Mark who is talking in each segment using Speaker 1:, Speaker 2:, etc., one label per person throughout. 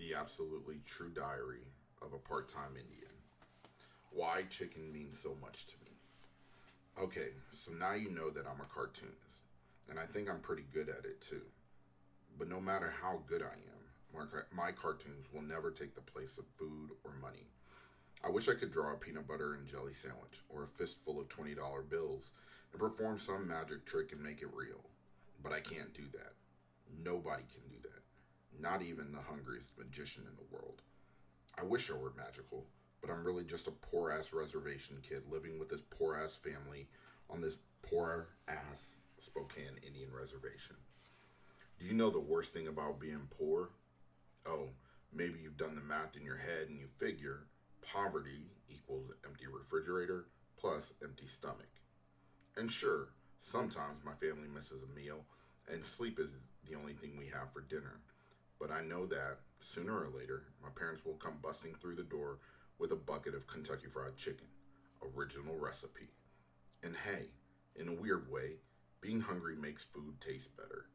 Speaker 1: The absolutely true diary of a part time Indian. Why chicken means so much to me. Okay, so now you know that I'm a cartoonist, and I think I'm pretty good at it too. But no matter how good I am, my cartoons will never take the place of food or money. I wish I could draw a peanut butter and jelly sandwich or a fistful of $20 bills and perform some magic trick and make it real. But I can't do that. Nobody can do that. Not even the hungriest magician in the world. I wish I were magical, but I'm really just a poor ass reservation kid living with this poor ass family on this poor ass Spokane Indian reservation. Do you know the worst thing about being poor? Oh, maybe you've done the math in your head and you figure poverty equals empty refrigerator plus empty stomach. And sure, sometimes my family misses a meal and sleep is the only thing we have for dinner. But I know that sooner or later, my parents will come busting through the door with a bucket of Kentucky Fried Chicken, original recipe. And hey, in a weird way, being hungry makes food taste better.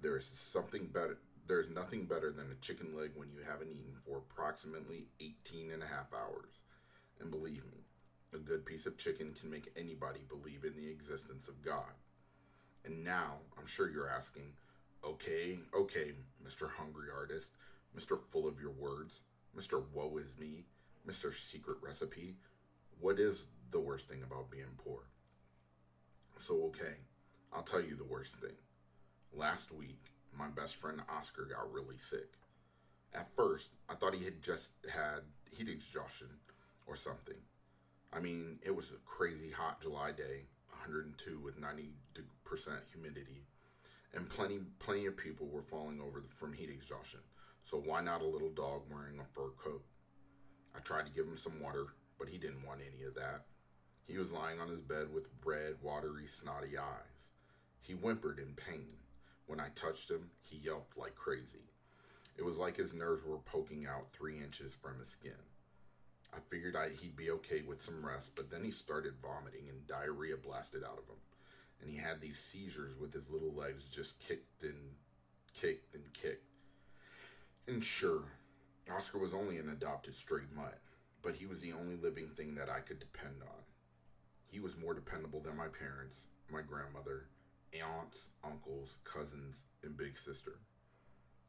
Speaker 1: There is something better. There's nothing better than a chicken leg when you haven't eaten for approximately 18 and a half hours. And believe me, a good piece of chicken can make anybody believe in the existence of God. And now, I'm sure you're asking, okay, Mr. Hungry Artist, Mr. Full of Your Words, Mr. Woe is Me, Mr. Secret Recipe, what is the worst thing about being poor? So, okay, I'll tell you the worst thing. Last week, my best friend Oscar got really sick. At first, I thought he had just had heat exhaustion or something. I mean, it was a crazy hot July day, 102 with 90% humidity, and plenty of people were falling over from heat exhaustion. So why not a little dog wearing a fur coat? I tried to give him some water, but he didn't want any of that. He was lying on his bed with red, watery, snotty eyes. He whimpered in pain. When I touched him, he yelped like crazy. It was like his nerves were poking out 3 inches from his skin. I figured he'd be okay with some rest, but then he started vomiting and diarrhea blasted out of him. And he had these seizures with his little legs just kicked and kicked and kicked. And sure, Oscar was only an adopted stray mutt, but he was the only living thing that I could depend on. He was more dependable than my parents, my grandmother, aunts, uncles, cousins, and big sister.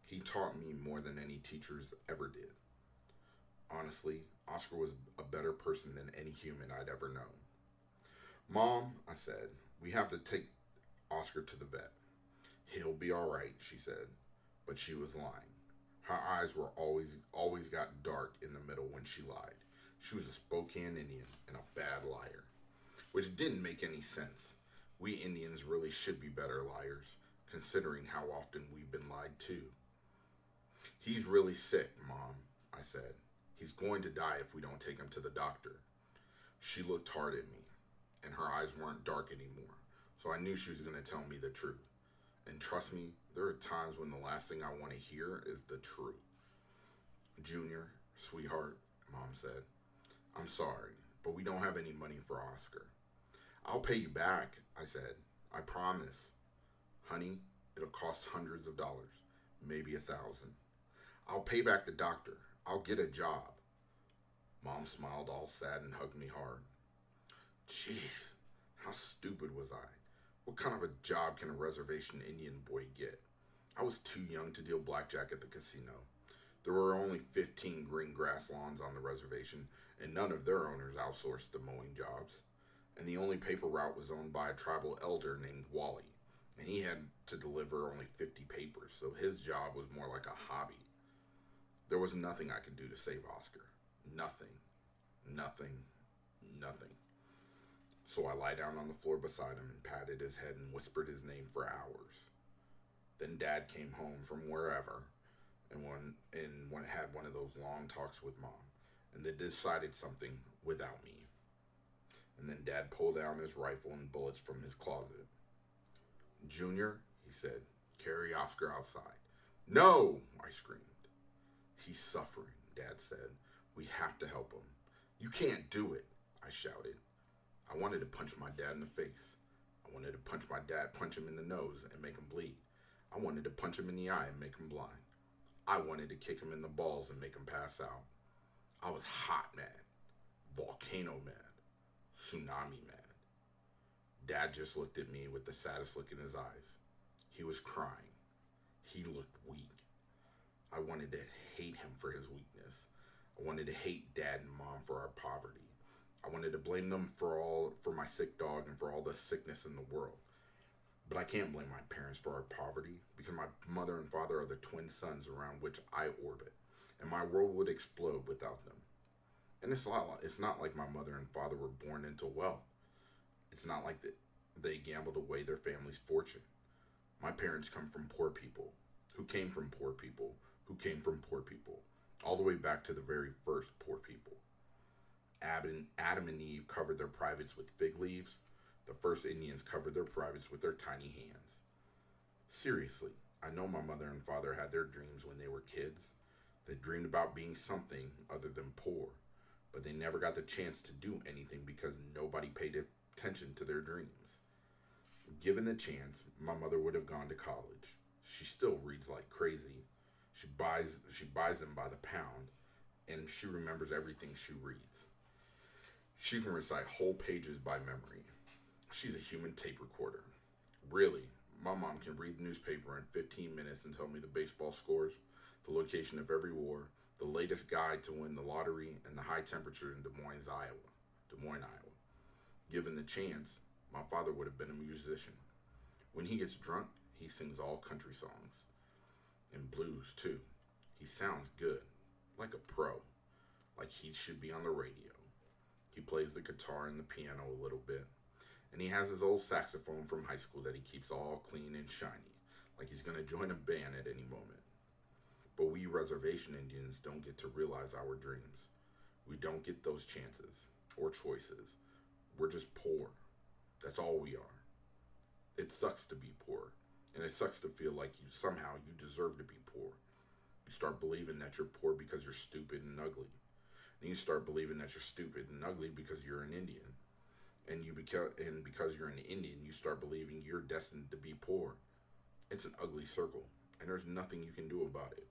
Speaker 1: He taught me more than any teachers ever did. Honestly, Oscar was a better person than any human I'd ever known. Mom, I said, we have to take Oscar to the vet. He'll be alright, she said, but she was lying. Her eyes were always got dark in the middle when she lied. She was a Spokane Indian and a bad liar, which didn't make any sense. We Indians really should be better liars, considering how often we've been lied to. He's really sick, Mom, I said. He's going to die if we don't take him to the doctor. She looked hard at me, and her eyes weren't dark anymore, so I knew she was going to tell me the truth. And trust me, there are times when the last thing I want to hear is the truth. Junior, sweetheart, Mom said, I'm sorry, but we don't have any money for Oscar. I'll pay you back, I said. I promise. Honey, it'll cost hundreds of dollars, maybe 1,000. I'll pay back the doctor. I'll get a job. Mom smiled all sad and hugged me hard. Jeez, how stupid was I? What kind of a job can a reservation Indian boy get? I was too young to deal blackjack at the casino. There were only 15 green grass lawns on the reservation, and none of their owners outsourced the mowing jobs. And the only paper route was owned by a tribal elder named Wally, and he had to deliver only 50 papers, so his job was more like a hobby. There was nothing I could do to save Oscar. Nothing. Nothing. Nothing. So I lay down on the floor beside him and patted his head and whispered his name for hours. Then Dad came home from wherever and had one of those long talks with Mom, and they decided something without me. And then Dad pulled down his rifle and bullets from his closet. Junior, he said, carry Oscar outside. No, I screamed. He's suffering, Dad said. We have to help him. You can't do it, I shouted. I wanted to punch my dad in the face. I wanted to punch him in the nose and make him bleed. I wanted to punch him in the eye and make him blind. I wanted to kick him in the balls and make him pass out. I was hot mad, volcano mad, tsunami mad. Dad just looked at me with the saddest look in his eyes. He was crying. He looked weak. I wanted to hate him for his weakness. I wanted to hate Dad and Mom for our poverty. I wanted to blame them for my sick dog and for all the sickness in the world. But I can't blame my parents for our poverty because my mother and father are the twin suns around which I orbit, and my world would explode without them. And it's not like my mother and father were born into wealth. It's not like they gambled away their family's fortune. My parents come from poor people, who came from poor people, who came from poor people, all the way back to the very first poor people. Adam and Eve covered their privates with fig leaves. The first Indians covered their privates with their tiny hands. Seriously, I know my mother and father had their dreams when they were kids. They dreamed about being something other than poor, but they never got the chance to do anything because nobody paid attention to their dreams. Given the chance, my mother would have gone to college. She still reads like crazy. She buys them by the pound, and she remembers everything she reads. She can recite whole pages by memory. She's a human tape recorder. Really, my mom can read the newspaper in 15 minutes and tell me the baseball scores, the location of every war, the latest guide to win the lottery, and the high temperature in Des Moines, Iowa. Given the chance, my father would have been a musician. When he gets drunk, he sings all country songs. And blues, too. He sounds good, like a pro, like he should be on the radio. He plays the guitar and the piano a little bit. And he has his old saxophone from high school that he keeps all clean and shiny, like he's going to join a band at any moment. But we reservation Indians don't get to realize our dreams. We don't get those chances or choices. We're just poor. That's all we are. It sucks to be poor. And it sucks to feel like you deserve to be poor. You start believing that you're poor because you're stupid and ugly. Then you start believing that you're stupid and ugly because you're an Indian. And because you're an Indian, you start believing you're destined to be poor. It's an ugly circle, and there's nothing you can do about it.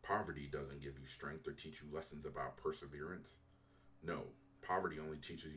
Speaker 1: Poverty doesn't give you strength or teach you lessons about perseverance. No, poverty only teaches you